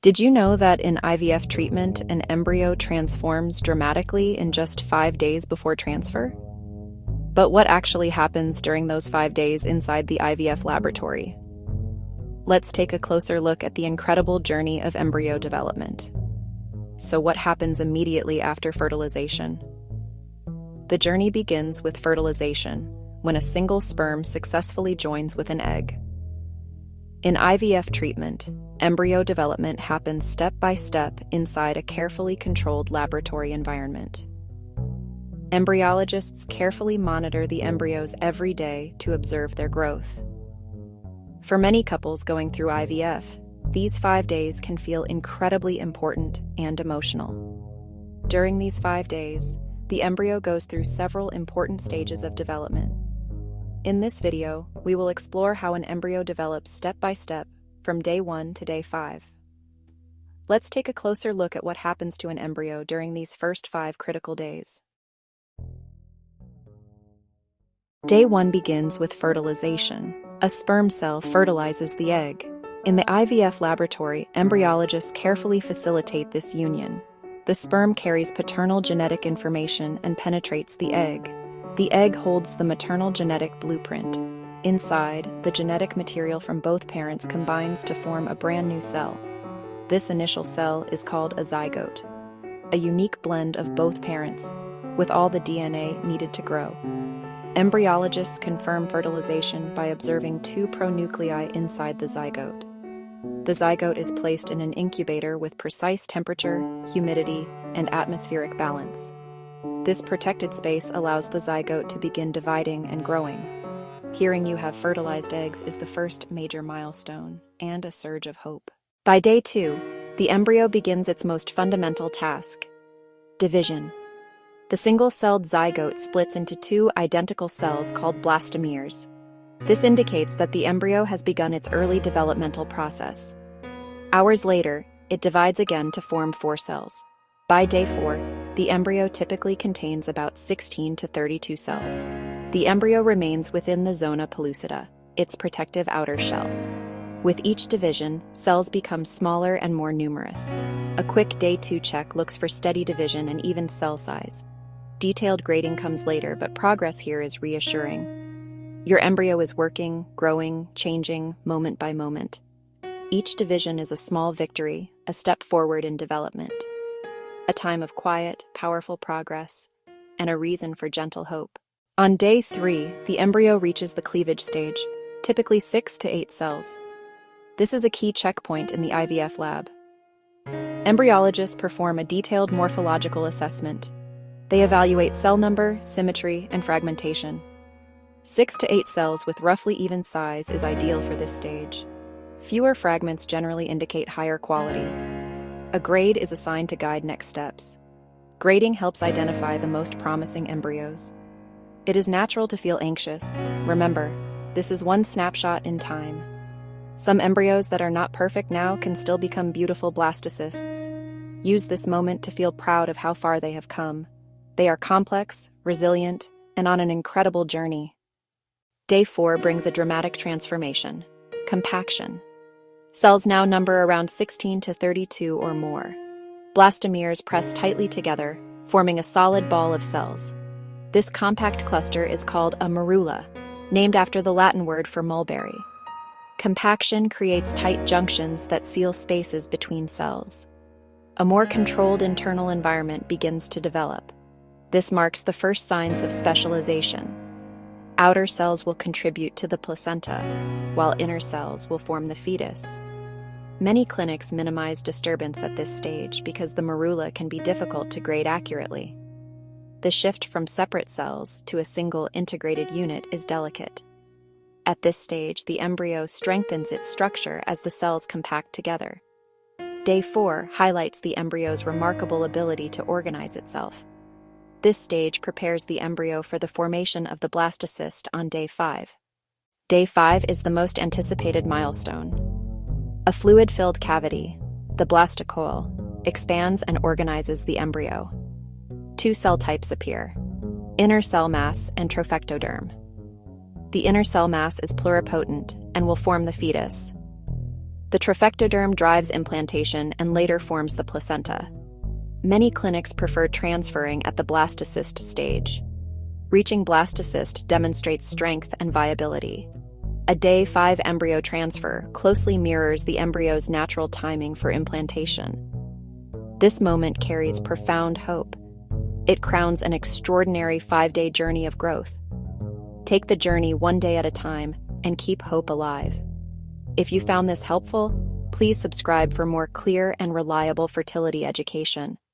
Did you know that in IVF treatment, an embryo transforms dramatically in just 5 days before transfer? But what actually happens during those 5 days inside the IVF laboratory? Let's take a closer look at the incredible journey of embryo development. So what happens immediately after fertilization? The journey begins with fertilization, when a single sperm successfully joins with an egg. In IVF treatment, embryo development happens step by step inside a carefully controlled laboratory environment. Embryologists carefully monitor the embryos every day to observe their growth. For many couples going through IVF, these 5 days can feel incredibly important and emotional. During these 5 days, the embryo goes through several important stages of development. In this video, we will explore how an embryo develops step by step from day 1 to day 5. Let's take a closer look at what happens to an embryo during these first 5 critical days. Day 1 begins with fertilization. A sperm cell fertilizes the egg. In the IVF laboratory, embryologists carefully facilitate this union. The sperm carries paternal genetic information and penetrates the egg. The egg holds the maternal genetic blueprint. Inside, the genetic material from both parents combines to form a brand new cell. This initial cell is called a zygote, a unique blend of both parents, with all the DNA needed to grow. Embryologists confirm fertilization by observing 2 pronuclei inside the zygote. The zygote is placed in an incubator with precise temperature, humidity, and atmospheric balance. This protected space allows the zygote to begin dividing and growing. Hearing you have fertilized eggs is the first major milestone and a surge of hope. By day 2, the embryo begins its most fundamental task: division. The single-celled zygote splits into 2 identical cells called blastomeres. This indicates that the embryo has begun its early developmental process. Hours later, it divides again to form 4 cells. By day 4, the embryo typically contains about 16 to 32 cells. The embryo remains within the zona pellucida, its protective outer shell. With each division, cells become smaller and more numerous. A quick day 2 check looks for steady division and even cell size. Detailed grading comes later, but progress here is reassuring. Your embryo is working, growing, changing, moment by moment. Each division is a small victory, a step forward in development. A time of quiet, powerful progress, and a reason for gentle hope. On day 3, the embryo reaches the cleavage stage, typically 6 to 8 cells. This is a key checkpoint in the IVF lab. Embryologists perform a detailed morphological assessment. They evaluate cell number, symmetry, and fragmentation. 6 to 8 cells with roughly even size is ideal for this stage. Fewer fragments generally indicate higher quality. A grade is assigned to guide next steps. Grading helps identify the most promising embryos. It is natural to feel anxious. Remember, this is one snapshot in time. Some embryos that are not perfect now can still become beautiful blastocysts. Use this moment to feel proud of how far they have come. They are complex, resilient, and on an incredible journey. Day 4 brings a dramatic transformation: compaction. Cells now number around 16 to 32 or more. Blastomeres press tightly together, forming a solid ball of cells. This compact cluster is called a morula, named after the Latin word for mulberry. Compaction creates tight junctions that seal spaces between cells. A more controlled internal environment begins to develop. This marks the first signs of specialization. Outer cells will contribute to the placenta, while inner cells will form the fetus. Many clinics minimize disturbance at this stage because the morula can be difficult to grade accurately. The shift from separate cells to a single integrated unit is delicate. At this stage, the embryo strengthens its structure as the cells compact together. Day 4 highlights the embryo's remarkable ability to organize itself. This stage prepares the embryo for the formation of the blastocyst on day 5. Day 5 is the most anticipated milestone. A fluid-filled cavity, the blastocoel, expands and organizes the embryo. 2 cell types appear: inner cell mass and trophectoderm. The inner cell mass is pluripotent and will form the fetus. The trophectoderm drives implantation and later forms the placenta. Many clinics prefer transferring at the blastocyst stage. Reaching blastocyst demonstrates strength and viability. A day 5 embryo transfer closely mirrors the embryo's natural timing for implantation. This moment carries profound hope. It crowns an extraordinary 5-day journey of growth. Take the journey one day at a time and keep hope alive. If you found this helpful, please subscribe for more clear and reliable fertility education.